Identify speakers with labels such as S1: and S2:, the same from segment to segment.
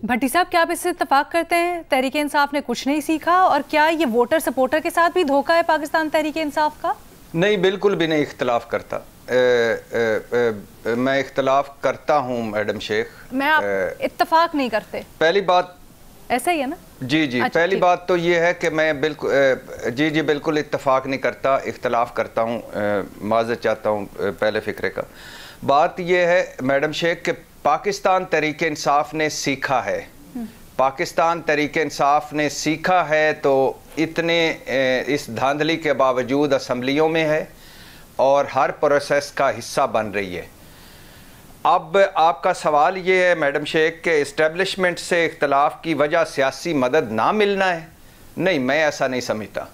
S1: भट्टी साहब, क्या आप इससे इत्तेफाक करते हैं तहरीक इंसाफ ने कुछ नहीं सीखा, और क्या ये वोटर सपोर्टर के साथ भी धोखा है पाकिस्तान तहरीक इंसाफ का?
S2: नहीं, बिल्कुल भी नहीं इख्तलाफ करता। मैं इख्तलाफ करता हूँ मैडम शेख।
S1: मैं आप इत्तेफाक नहीं करते?
S2: पहली बात
S1: ऐसा ही है ना?
S2: जी जी,
S1: अच्छा,
S2: पहली बात तो ये है कि मैं बिल्कुल इत्तेफाक नहीं करता, इख्तलाफ करता हूँ। माज़रत चाहता हूँ पहले फ़िक्रे का। बात ये है मैडम शेख कि पाकिस्तान तहरीक इंसाफ ने सीखा है, पाकिस्तान तहरीक इंसाफ ने सीखा है तो इतने इस धांधली के बावजूद असम्बलियों में है और हर प्रोसेस का हिस्सा बन रही है। अब आपका सवाल ये है मैडम शेख के इस्टेब्लिशमेंट से इख्तलाफ की वजह सियासी मदद ना मिलना है। नहीं, मैं ऐसा नहीं समझता।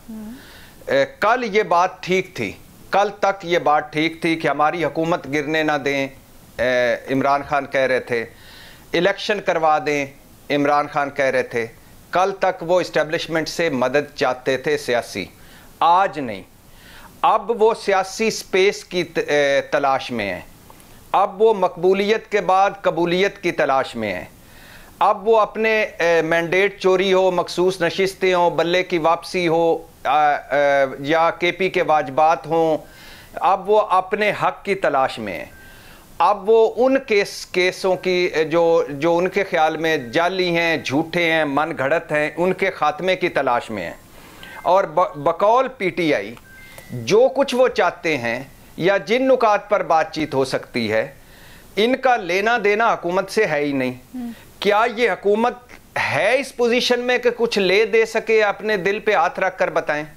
S2: कल ये बात ठीक थी, कल तक ये बात ठीक थी कि हमारी हुकूमत गिरने ना दें, इमरान खान कह रहे थे। इलेक्शन करवा दें, इमरान खान कह रहे थे। कल तक वो इस्टेब्लिशमेंट से मदद चाहते थे सियासी, आज नहीं। अब वो सियासी स्पेस की तलाश में है, अब वो मकबूलियत के बाद कबूलियत की तलाश में है। अब वो अपने मैंडेट चोरी हो, मखसूस नशिस्तें हों, बल्ले की वापसी हो या केपी के वाजबात हों, अब वो अपने हक की तलाश में है। अब वो उन केसों की जो उनके ख्याल में जाली हैं, झूठे हैं, मन घड़त हैं, उनके खात्मे की तलाश में है। और बकौल पीटीआई जो कुछ वो चाहते हैं या जिन नुकात पर बातचीत हो सकती है, इनका लेना देना हुकूमत से है ही नहीं। क्या ये हुकूमत है इस पोजीशन में कि कुछ ले दे सके? अपने दिल पे हाथ रख कर बताएं,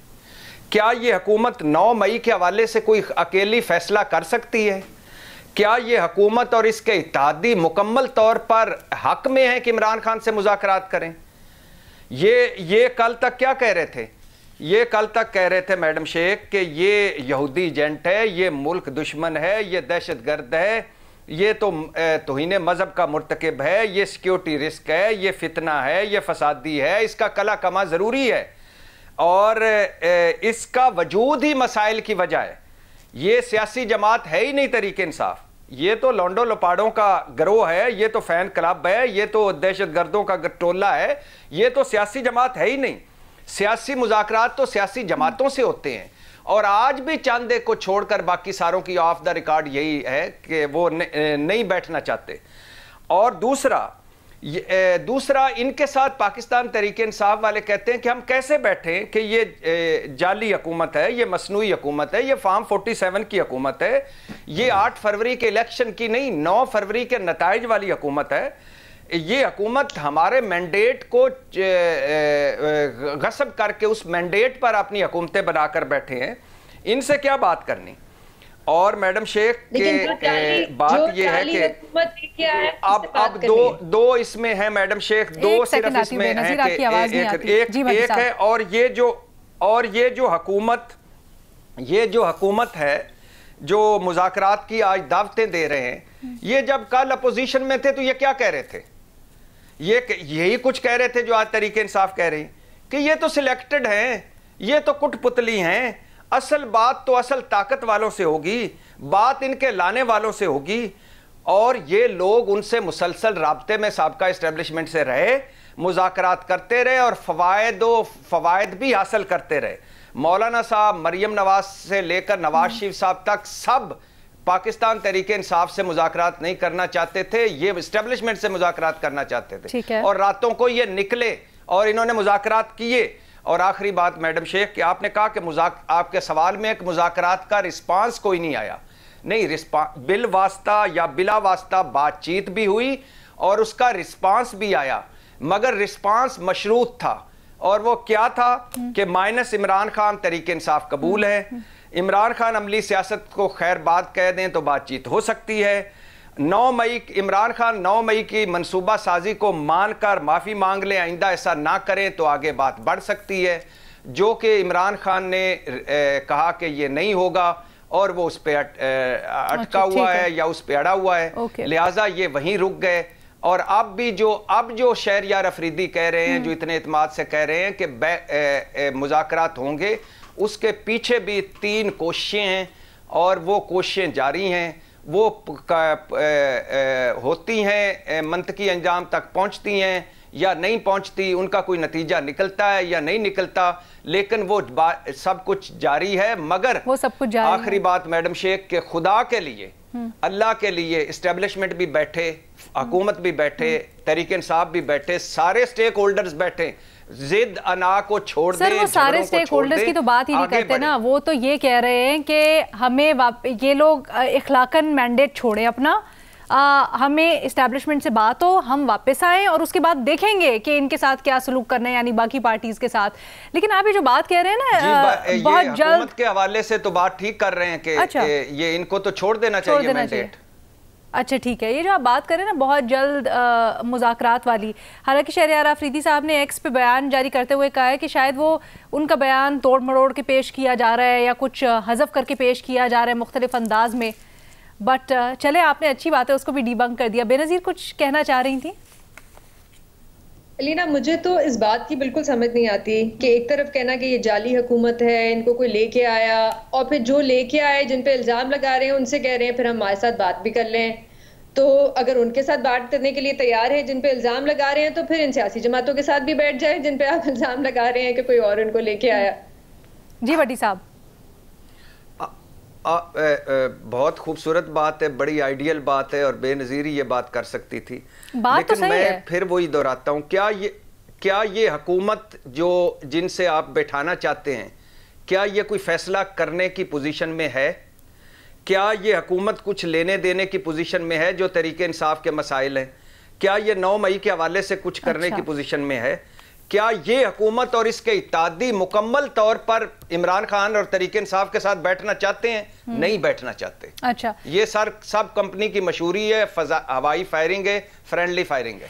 S2: क्या ये हुकूमत 9 मई के हवाले से कोई अकेली फैसला कर सकती है? क्या ये हुकूमत और इसके इत्तेहादी मुकम्मल तौर पर हक में है कि इमरान खान से मुज़ाकरात करें? ये कल तक क्या कह रहे थे? ये कल तक कह रहे थे मैडम शेख कि ये यहूदी एजेंट है, ये मुल्क दुश्मन है, ये दहशतगर्द है, ये तो तौहीन मज़हब का मुर्तकिब है, ये सिक्योरिटी रिस्क है, ये फितना है, ये फसादी है, इसका कला कमा ज़रूरी है और इसका वजूद ही मसाइल की वजह है। ये सियासी जमात है ही नहीं तहरीक इंसाफ, ये तो लौंडो लपाड़ों का गिरोह है, ये तो फ़ैन क्लब है, ये तो दहशतगर्दों का टोला है, ये तो सियासी जमात है ही नहीं। सियासी मुज़ाकरात तो सियासी जमातों से होते हैं और आज भी चंद एक को छोड़कर बाकी सारों की ऑफ द रिकॉर्ड यही है कि वो नहीं बैठना चाहते। और दूसरा इनके साथ पाकिस्तान तहरीक इंसाफ वाले कहते हैं कि हम कैसे बैठें कि ये जाली हुकूमत है, ये मसनूई हुकूमत है, ये फार्म 47 की हुकूमत है, ये 8 फरवरी के इलेक्शन की नहीं 9 फरवरी के नताइज वाली हुकूमत है। ये हुकूमत हमारे मैंडेट को गस्ब करके उस मैंडेट पर अपनी हुकूमतें बनाकर बैठे हैं, इनसे क्या बात करनी? और मैडम शेख के बात ये है कि अब दो इसमें है मैडम शेख, दो सिर्फ इसमें है कि एक है और ये जो हुकूमत है जो मुज़ाकरात की आज दावतें दे रहे हैं, ये जब कल अपोजिशन में थे तो ये क्या कह रहे थे? यही कुछ कह रहे थे जो आज तहरीक इंसाफ कह रही है कि ये तो सिलेक्टेड हैं, ये तो कुटपुतली हैं, असल बात तो असल ताकत वालों से होगी, बात इनके लाने वालों से होगी। और ये लोग उनसे मुसलसल राब्ते में साबका इस्टेब्लिशमेंट से रहे, मुज़ाकरात करते रहे और फ़वायद भी हासिल करते रहे। मौलाना साहब, मरियम नवाज से लेकर नवाज शरीफ साहब तक सब पाकिस्तान तहरीक इंसाफ से मुज़ाकरात नहीं करना चाहते थे, ये इस्टेब्लिशमेंट से मुज़ाकरात करना चाहते थे। और रातों को ये निकले और इन्होंने मुज़ाकरात किए। और आखिरी बात मैडम शेख कि आपने कहा कि आपके सवाल में एक मुज़ाकरात का रिस्पांस कोई नहीं आया। नहीं, बिल वास्ता या बिला वास्ता बातचीत भी हुई और उसका रिस्पांस भी आया, मगर रिस्पांस मशरूत था। और वो क्या था कि माइनस इमरान खान तहरीक इंसाफ कबूल है, इमरान खान अमली सियासत को खैर बात कह दें तो बातचीत हो सकती है। 9 मई इमरान खान 9 मई की मनसूबा साजी को मानकर माफ़ी मांग लें, आइंदा ऐसा ना करें तो आगे बात बढ़ सकती है, जो कि इमरान खान ने कहा कि ये नहीं होगा और वो उस पर अटका हुआ है या उस पर अड़ा हुआ है, लिहाजा ये वहीं रुक गए। और अब जो शहरयार अफरीदी कह रहे हैं, जो इतने इत्मीनान से कह रहे हैं कि मुज़ाकरात होंगे, उसके पीछे भी 3 कोशिशें हैं और वो कोशिशें जारी हैं وہ ہوتی ہیں منطقی انجام تک پہنچتی ہیں یا نہیں پہنچتی، ان کا کوئی نتیجہ نکلتا ہے یا نہیں نکلتا، لیکن وہ سب کچھ جاری ہے. مگر
S1: وہ سب کچھ جاری
S2: آخری بات میڈم شیخ کہ خدا کے لیے، اللہ کے لیے اسٹیبلشمنٹ بھی بیٹھے، حکومت بھی بیٹھے، تحریک انصاف بھی بیٹھے، سارے سٹیک ہولڈرز بیٹھے، زد انا کو چھوڑ دیں.
S1: سر وہ سارے سٹیک ہولڈرز کی تو بات ہی نہیں کرتے نا، وہ تو یہ کہہ رہے ہیں کہ ہمیں یہ لوگ اخلاقاً مینڈیٹ چھوڑیں اپنا، ہمیں اسٹیبلشمنٹ سے بات ہو، ہم واپس آئیں اور اس کے بعد دیکھیں گے کہ ان کے ساتھ کیا سلوک کرنا ہے، یعنی باقی پارٹیز کے ساتھ. لیکن آپ یہ جو بات کہہ رہے ہیں نا بہت جلد،
S2: حکومت کے حوالے سے تو بات ٹھیک کر رہے ہیں کہ یہ ان کو تو چھوڑ دینا چاہیے مینڈیٹ.
S1: اچھا ٹھیک ہے، یہ جو آپ بات کریں نا بہت جلد مذاکرات والی، حالانکہ شہریار آفریدی صاحب نے ایکس پہ بیان جاری کرتے ہوئے کہا ہے کہ شاید وہ ان کا بیان توڑ مروڑ کے پیش کیا جا رہا ہے یا کچھ حذف کر کے پیش کیا جا رہا ہے مختلف انداز میں. بٹ چلے آپ نے اچھی بات ہے اس کو بھی ڈی بنک کر دیا. بے نظیر کچھ کہنا چاہ رہی تھیں؟
S3: علینا مجھے تو اس بات کی بالکل سمجھ نہیں آتی کہ ایک طرف کہنا کہ یہ جعلی حکومت ہے، ان کو کوئی لے کے آیا، اور پھر جو لے کے آئے جن پہ الزام لگا رہے ہیں ان سے کہہ رہے ہیں پھر ہم ہمارے ساتھ بات بھی کر لیں. تو اگر ان کے ساتھ بات کرنے کے لیے تیار ہے جن پہ الزام لگا رہے ہیں تو پھر ان سیاسی جماعتوں کے ساتھ بھی بیٹھ جائیں جن پہ آپ الزام لگا رہے ہیں کہ کوئی اور ان کو لے کے آیا.
S1: جی بھٹی صاحب.
S2: بہت خوبصورت بات ہے، بڑی آئیڈیل بات ہے، اور بے نظیری یہ بات کر سکتی تھی.
S1: لیکن
S2: میں پھر وہی دہراتا ہوں، کیا یہ حکومت جن سے آپ بیٹھانا چاہتے ہیں، کیا یہ کوئی فیصلہ کرنے کی پوزیشن میں ہے؟ کیا یہ حکومت کچھ لینے دینے کی پوزیشن میں ہے جو تحریک انصاف کے مسائل ہیں؟ کیا یہ 9 مئی کے حوالے سے کچھ کرنے کی پوزیشن میں ہے؟ کیا یہ حکومت اور اس کے اتحادی مکمل طور پر عمران خان اور تحریک انصاف کے ساتھ بیٹھنا چاہتے ہیں؟ نہیں بیٹھنا چاہتے.
S1: اچھا،
S2: یہ سب کمپنی کی مشہوری ہے، ہوائی فائرنگ ہے، فرینڈلی فائرنگ ہے.